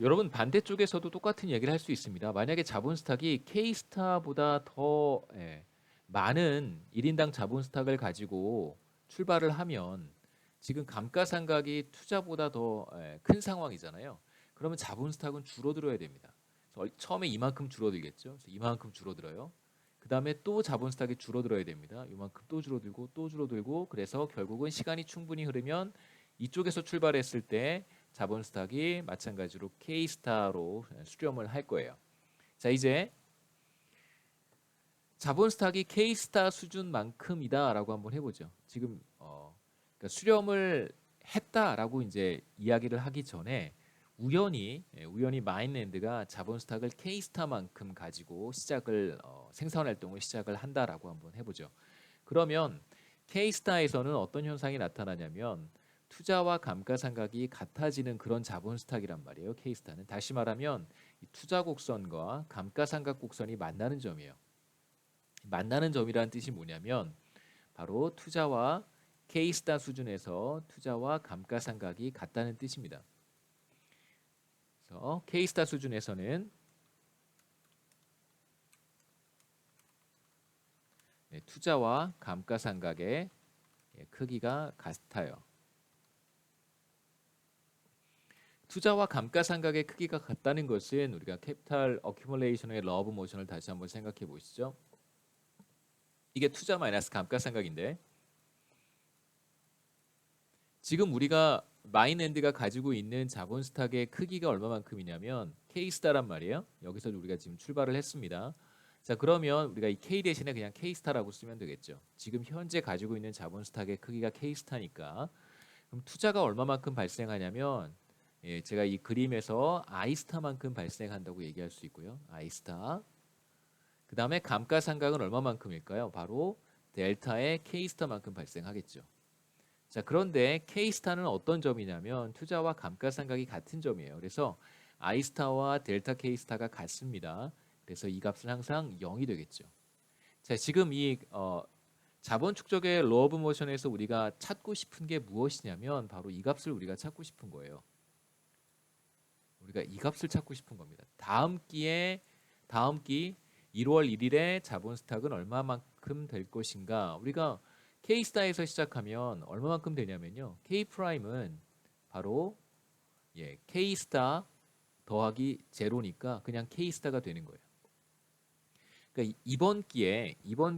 여러분 반대쪽에서도 똑같은 얘기를 할 수 있습니다. 만약에 자본 스탁이 K스타보다 더 많은 1인당 자본 스탁을 가지고 출발을 하면 지금 감가상각이 투자보다 더 큰 상황이잖아요. 그러면 자본 스탁은 줄어들어야 됩니다. 그래서 처음에 이만큼 줄어들겠죠. 그래서 이만큼 줄어들어요. 그 다음에 또 자본 스탁이 줄어들어야 됩니다. 이만큼 또 줄어들고 또 줄어들고 그래서 결국은 시간이 충분히 흐르면 이쪽에서 출발했을 때 자본 스탁이 마찬가지로 K스타로 수렴을 할 거예요. 자, 이제 자본 스탁이 K스타 수준만큼이다라고 한번 해보죠. 지금 그러니까 수렴을 했다라고 이제 이야기를 하기 전에 우연히 마인랜드가 자본 스탁을 K스타만큼 가지고 시작을 생산 활동을 시작을 한다라고 한번 해보죠. 그러면 K스타에서는 어떤 현상이 나타나냐면 투자와 감가상각이 같아지는 그런 자본 스탁이란 말이에요. K스타는 다시 말하면 이 투자 곡선과 감가상각 곡선이 만나는 점이에요. 만나는 점이라는 뜻이 뭐냐면 바로 투자와 K스타 수준에서 투자와 감가상각이 같다는 뜻입니다. 그래서 K스타 수준에서는 투자와 감가상각의 크기가 같아요. 투자와 감가상각의 크기가 같다는 것은 우리가 캐피탈 어큐뮬레이션의 러 오브 모션을 다시 한번 생각해 보시죠. 이게 투자 마이너스 감가상각인데 지금 우리가 마인랜드가 가지고 있는 자본 스탁의 크기가 얼마만큼이냐면 K스타란 말이에요. 여기서 우리가 지금 출발을 했습니다. 자, 그러면 우리가 이 K 대신에 그냥 K스타라고 쓰면 되겠죠. 지금 현재 가지고 있는 자본 스탁의 크기가 K스타니까 그럼 투자가 얼마만큼 발생하냐면 제가 이 그림에서 I스타만큼 발생한다고 얘기할 수 있고요. I스타. 그 다음에 감가상각은 얼마만큼일까요? 바로 델타의 K스타만큼 발생하겠죠. 자, 그런데 K스타는 어떤 점이냐면 투자와 감가상각이 같은 점이에요. 그래서 I스타와 델타 K스타가 같습니다. 그래서 이 값은 항상 0이 되겠죠. 자, 지금 이 자본 축적의 로 오브 모션에서 우리가 찾고 싶은 게 무엇이냐면 바로 이 값을 우리가 찾고 싶은 거예요. 우리가 이 값을 찾고 싶은 겁니다. 다음 기 1월 1일에 자본 스탁은 얼마만큼 될 것인가? 우리가 K스타에서 시작하면 얼마만큼 되냐면요. K 프라임은 바로 K스타 더하기 제로니까 그냥 K스타가 되는 거예요. 그러니까 이번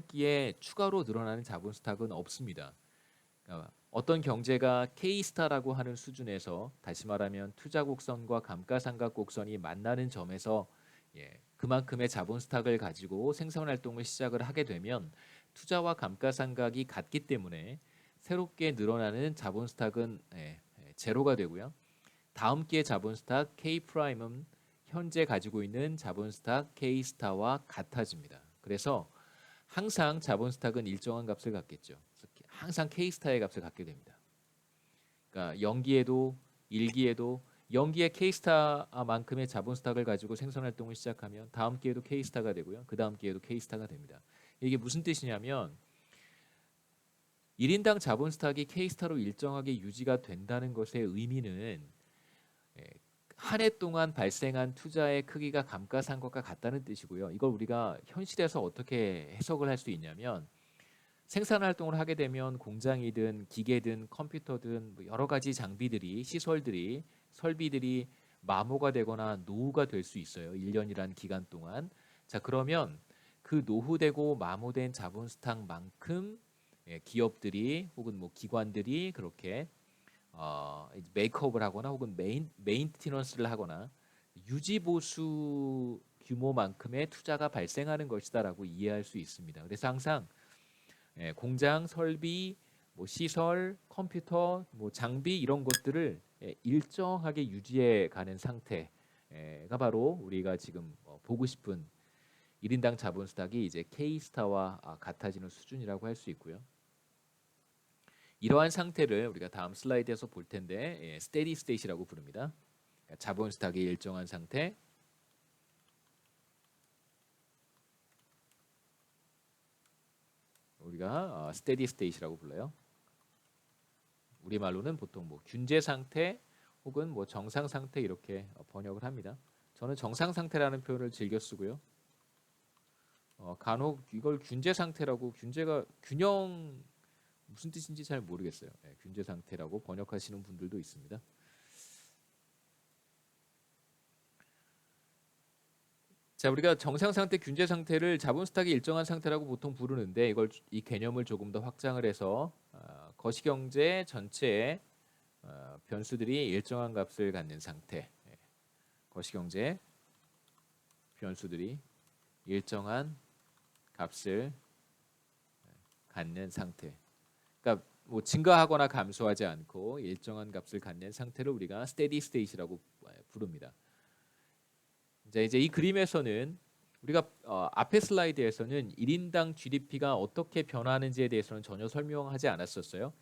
기에 추가로 늘어나는 자본 스탁은 없습니다. 그러니까 어떤 경제가 K스타라고 하는 수준에서 다시 말하면 투자 곡선과 감가상각 곡선이 만나는 점에서 그만큼의 자본 스탁을 가지고 생산 활동을 시작을 하게 되면 투자와 감가상각이 같기 때문에 새롭게 늘어나는 자본 스탁은 제로가 되고요. 다음 기의 자본 스탁 K 프라임은 현재 가지고 있는 자본 스탁 K 스타와 같아집니다. 그래서 항상 자본 스탁은 일정한 값을 갖겠죠. 항상 K 스타의 값을 갖게 됩니다. 그러니까 0기에도 1기에도 0기의 K 스타만큼의 자본 스탁을 가지고 생산 활동을 시작하면 다음 기에도 K 스타가 되고요. 그 다음 기에도 K 스타가 됩니다. 이게 무슨 뜻이냐면 1인당 자본 스탁이 K 스타로 일정하게 유지가 된다는 것의 의미는 한 해 동안 발생한 투자의 크기가 감가상각과 같다는 뜻이고요. 이걸 우리가 현실에서 어떻게 해석을 할 수 있냐면 생산 활동을 하게 되면 공장이든 기계든 컴퓨터든 뭐 여러 가지 장비들이 시설들이 설비들이 마모가 되거나 노후가 될 수 있어요. 1년이란 기간 동안. 자, 그러면 그 노후되고 마모된 자본 스탁만큼 기업들이 혹은 뭐 기관들이 그렇게 메이크업을 하거나 혹은 메인티넌스를 하거나 유지 보수 규모만큼의 투자가 발생하는 것이다라고 이해할 수 있습니다. 그래서 항상 공장 설비, 뭐 시설, 컴퓨터, 뭐 장비 이런 것들을 일정하게 유지해 가는 상태가 바로 우리가 지금 보고 싶은 1인당 자본 스탁이 이제 K스타와 같아지는 수준이라고 할 수 있고요. 이러한 상태를 우리가 다음 슬라이드에서 볼 텐데 스테디 스테이트라고 부릅니다. 그러니까 자본 스탁이 일정한 상태. 우리가 스테디 스테이트라고 불러요. 우리말로는 보통 뭐 균제 상태 혹은 뭐 정상 상태 이렇게 번역을 합니다. 저는 정상 상태라는 표현을 즐겨 쓰고요. 간혹 이걸 균제 상태라고 균제가 균형 무슨 뜻인지 잘 모르겠어요. 네, 균제 상태라고 번역하시는 분들도 있습니다. 자, 우리가 정상 상태, 균제 상태를 자본 스탁이 일정한 상태라고 보통 부르는데 이 개념을 조금 더 확장을 해서 거시경제 전체의 변수들이 일정한 값을 갖는 상태, 거시경제 변수들이 일정한 값을 갖는 상태. 그러니까 뭐 증가하거나 감소하지 않고 일정한 값을 갖는 상태를 우리가 스테디 스테이트라고 부릅니다. 이제 이 그림에서는 우리가 앞에 슬라이드에서는 1인당 GDP가 어떻게 변화하는지에 대해서는 전혀 설명하지 않았었어요.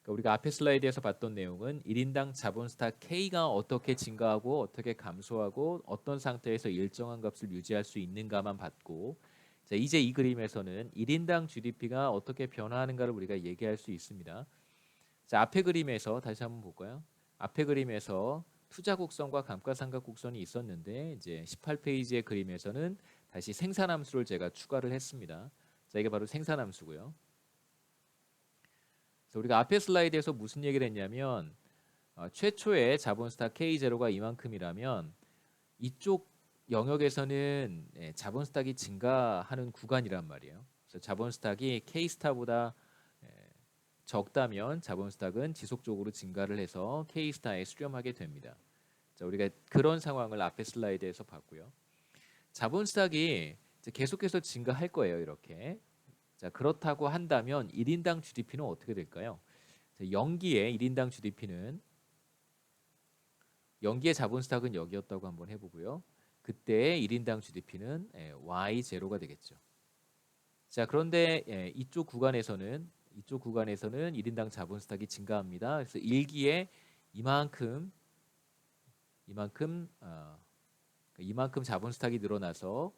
그러니까 우리가 앞에 슬라이드에서 봤던 내용은 1인당 자본 스탁 K가 어떻게 증가하고 어떻게 감소하고 어떤 상태에서 일정한 값을 유지할 수 있는가만 봤고, 자, 이제 이 그림에서는 1인당 GDP가 어떻게 변화하는가를 우리가 얘기할 수 있습니다. 자, 앞에 그림에서 다시 한번 볼까요? 앞에 그림에서 투자 곡선과 감가상각 곡선이 있었는데 이제 18페이지의 그림에서는 다시 생산함수를 제가 추가를 했습니다. 자, 이게 바로 생산함수고요. 그래서 우리가 앞에 슬라이드에서 무슨 얘기를 했냐면 최초의 자본 스탁 K0가 이만큼이라면 이쪽 영역에서는 자본 스탁이 증가하는 구간이란 말이에요. 그래서 자본 스탁이 K 스타보다 적다면 자본 스탁은 지속적으로 증가를 해서 K 스타에 수렴하게 됩니다. 자, 우리가 그런 상황을 앞에 슬라이드에서 봤고요. 자본 스탁이 계속해서 증가할 거예요, 이렇게. 자, 그렇다고 한다면 1인당 GDP는 어떻게 될까요? 자, 연기의 1인당 GDP는 연기의 자본 스탁은 여기였다고 한번 해보고요. 그때의 1인당 GDP는 Y0가 되겠죠. 자, 그런데 이쪽 구간에서는 1인당 자본 스탁이 증가합니다. 그래서 1기에 이만큼 자본 스탁이 늘어나서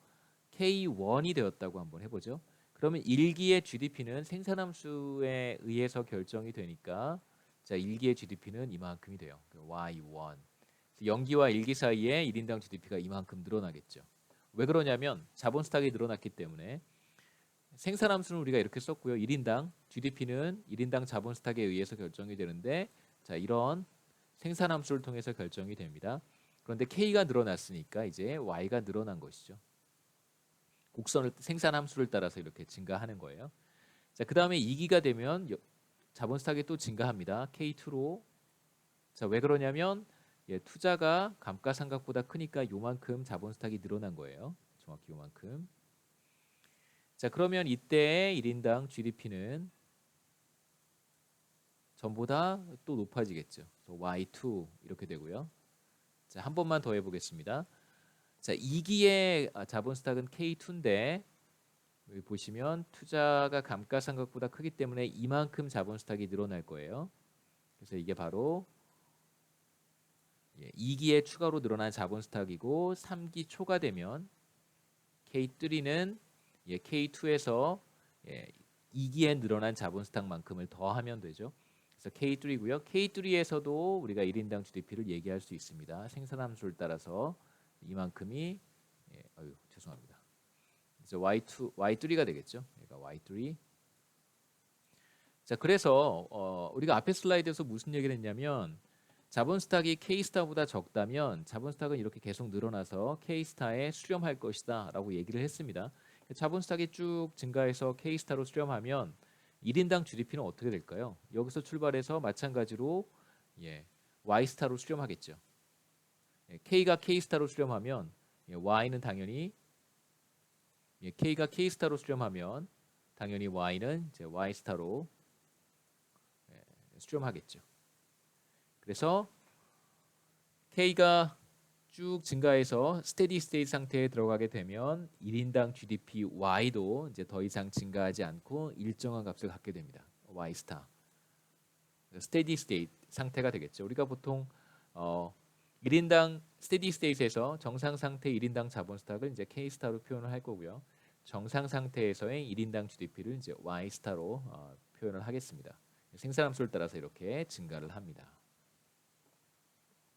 K1이 되었다고 한번 해보죠. 그러면 1기의 GDP는 생산함수에 의해서 결정이 되니까 자, 1기의 GDP는 이만큼이 돼요. Y1. 0기와 1기 사이에 1인당 GDP가 이만큼 늘어나겠죠. 왜 그러냐면 자본 스탁이 늘어났기 때문에 생산함수는 우리가 이렇게 썼고요. 1인당 GDP는 1인당 자본 스탁에 의해서 결정이 되는데 자, 이런 생산함수를 통해서 결정이 됩니다. 그런데 K가 늘어났으니까 이제 Y가 늘어난 것이죠. 곡선을 생산함수를 따라서 이렇게 증가하는 거예요. 자, 그다음에 2기가 되면 자본 스탁이 또 증가합니다. K2로. 자, 왜 그러냐면 투자가 감가상각보다 크니까 요만큼 자본 스탁이 늘어난 거예요. 정확히 요만큼. 자, 그러면 이때 1인당 GDP는 전보다 또 높아지겠죠. Y2 이렇게 되고요. 자, 한 번만 더 해보겠습니다. 자, 2기의 자본 스탁은 K2인데 여기 보시면 투자가 감가상각보다 크기 때문에 이만큼 자본 스탁이 늘어날 거예요. 그래서 이게 바로 2기에 추가로 늘어난 자본 스탁이고 3기 초가 되면 K3는 K2에서 2기에 늘어난 자본 스탁만큼을 더하면 되죠. 그래서 K3고요. K3에서도 우리가 1인당 GDP를 얘기할 수 있습니다. 생산함수를 따라서 이만큼이 죄송합니다. 그래서 Y3가 되겠죠. 그러니까 Y3. 자, 그래서 우리가 앞에 슬라이드에서 무슨 얘기를 했냐면 자본 스탁이 K 스타보다 적다면 자본 스탁은 이렇게 계속 늘어나서 K 스타에 수렴할 것이다라고 얘기를 했습니다. 자본 스탁이 쭉 증가해서 K 스타로 수렴하면 1인당 GDP는 어떻게 될까요? 여기서 출발해서 마찬가지로 Y 스타로 수렴하겠죠. K가 K 스타로 수렴하면 Y는 당연히 K가 K 스타로 수렴하면 당연히 Y는 이제 Y 스타로 수렴하겠죠. 그래서 K가 쭉 증가해서 스테디 스테이트 상태에 들어가게 되면 1인당 GDP Y도 이제 더 이상 증가하지 않고 일정한 값을 갖게 됩니다. Y 스타. 스테디 스테이트 상태가 되겠죠. 우리가 보통 1인당 스테디 스테이트에서 정상 상태 1인당 자본 스탁을 이제 K 스타로 표현을 할 거고요. 정상 상태에서의 1인당 GDP를 이제 Y 스타로 표현을 하겠습니다. 생산함수를 따라서 이렇게 증가를 합니다.